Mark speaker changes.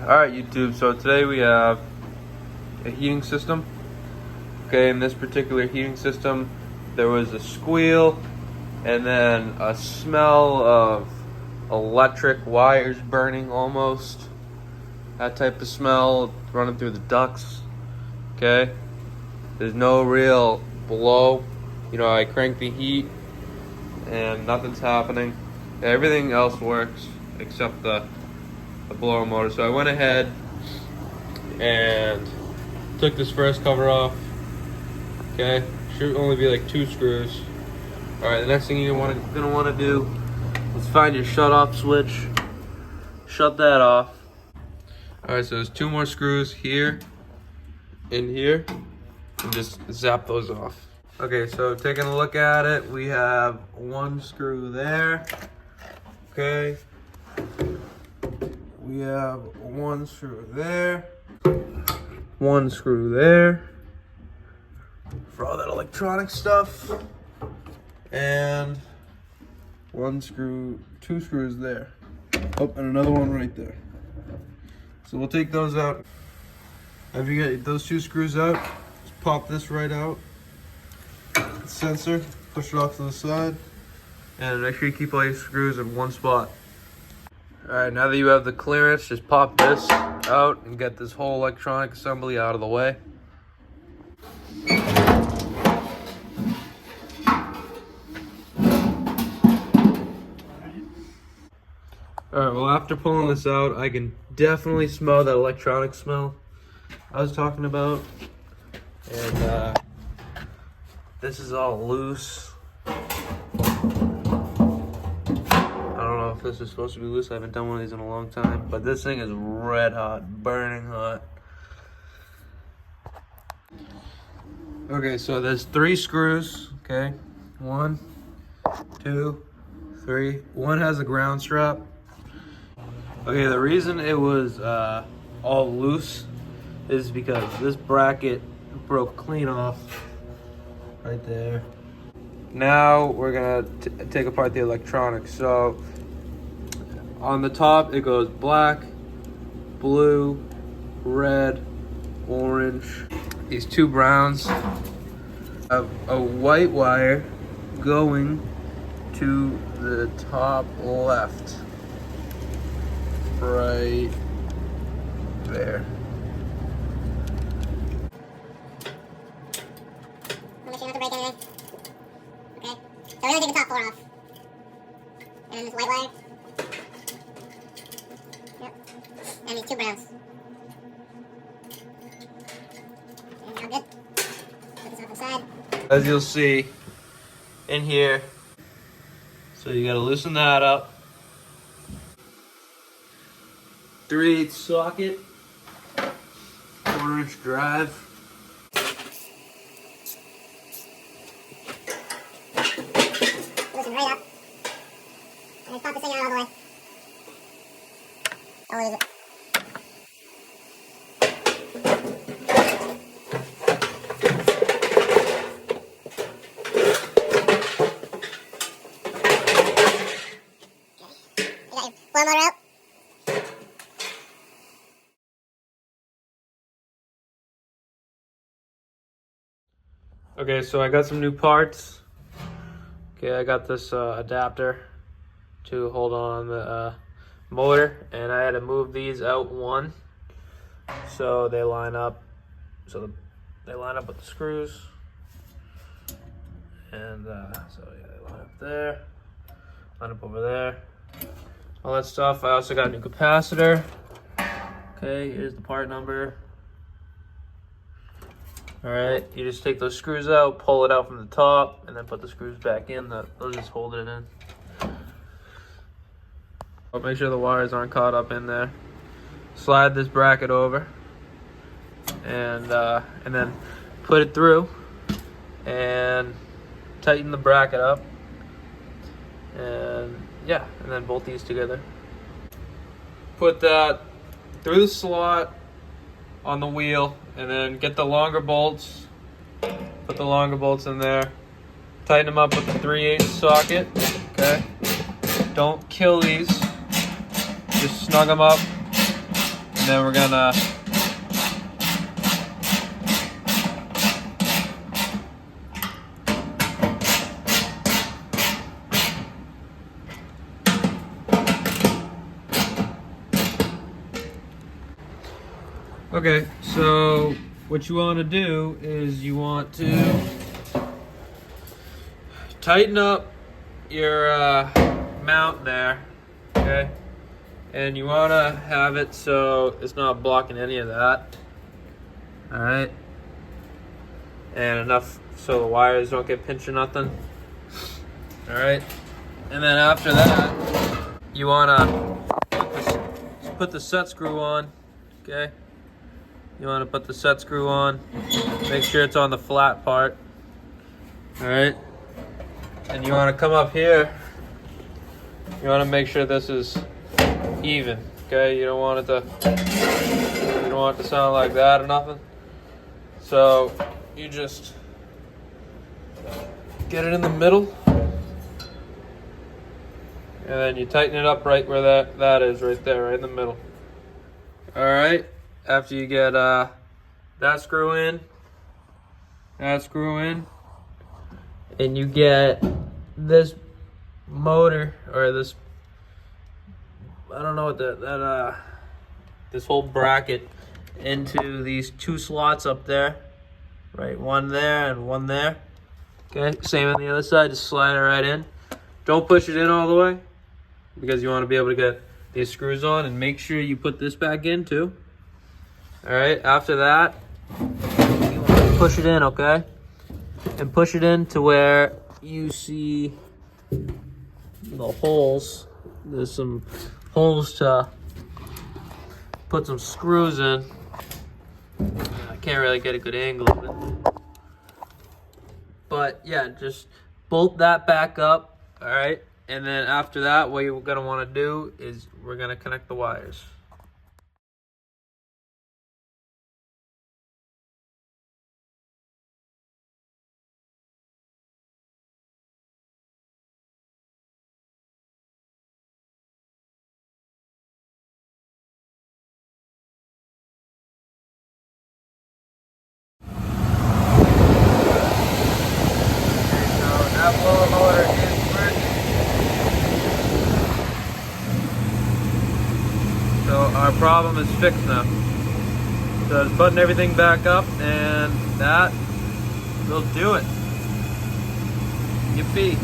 Speaker 1: Alright YouTube, so today we have a heating system. Okay, in this particular heating system there was a squeal and then a smell of electric wires burning almost. That type of smell running through the ducts. Okay, there's no real blow. You know, I crank the heat and nothing's happening. Everything else works except the blower motor. So I went ahead and took this first cover off. Okay, should only be like 2 screws. All right, the next thing you're gonna want to do is find your shut off switch. Shut that off. All right, so there's 2 more screws here and here, and just zap those off. Okay, so taking a look at it, we have 1 screw there. Okay. We have 1 screw there, 1 screw there for all that electronic stuff, and 2 screws there. Oh, and another one right there. So we'll take those out. After you get those 2 screws out, just pop this right out. The sensor, push it off to the side, and make sure you keep all your screws in one spot. Alright, now that you have the clearance, just pop this out and get this whole electronic assembly out of the way. Alright, well after pulling this out, I can definitely smell that electronic smell I was talking about. And this is all loose. If this is supposed to be loose, I haven't done one of these in a long time, but this thing is red hot, burning hot. Okay, so there's 3 screws. Okay, 1, 2, 3. One has a ground strap. Okay, the reason it was all loose is because this bracket broke clean off right there. Now we're gonna take apart the electronics. So on the top, it goes black, blue, red, orange. These 2 browns have a white wire going to the top left, right there.
Speaker 2: Make sure not to break anything. Okay, so we're gonna take the top 4 off, and then this white wire. And these 2 browns. And now good. Put this off the side.
Speaker 1: As you'll see in here, so you gotta loosen that up. 3/8 socket, 1/4" drive.
Speaker 2: Loosen right up. And just pop this thing out all the way. I'll lose it. Blower motor out.
Speaker 1: Okay, so I got some new parts. Okay, I got this adapter to hold on the motor, and I had to move these out 1 so they line up. So they line up with the screws, and so yeah, they line up there, line up over there, all that stuff. I also got a new capacitor. Okay, here's the part number. All right, you just take those screws out, pull it out from the top, and then put the screws back in. They'll just hold it in. I'll make sure the wires aren't caught up in there. Slide this bracket over, and then put it through, and tighten the bracket up, and yeah, and then bolt these together. Put that through the slot on the wheel, and then get the longer bolts. Put the longer bolts in there. Tighten them up with the 3/8 socket. Okay. Don't kill these. Just snug them up. And then we're gonna okay, so what you want to do is you want to tighten up your mount there, okay? And you want to have it so it's not blocking any of that, all right? And enough so the wires don't get pinched or nothing, all right? And then after that, you want to put the set screw on, okay? You want to put the set screw on, make sure it's on the flat part, all right? And you want to come up here, you want to make sure this is even, okay? You don't want it to sound like that or nothing. So you just get it in the middle, and then you tighten it up right where that is, right there, right in the middle. All right. After you get that screw in, and you get this motor or this, I don't know what this whole bracket into these two slots up there, right? One there and one there. Okay, same on the other side, just slide it right in. Don't push it in all the way because you want to be able to get these screws on, and make sure you put this back in too. All right, after that, you want to push it in, okay? And push it in to where you see the holes. There's some holes to put some screws in. I can't really get a good angle of it. But yeah, just bolt that back up, all right? And then after that, what you're gonna wanna do is we're gonna connect the wires. That blower motor is working. So our problem is fixed now. So just button everything back up, and that will do it. Yippee.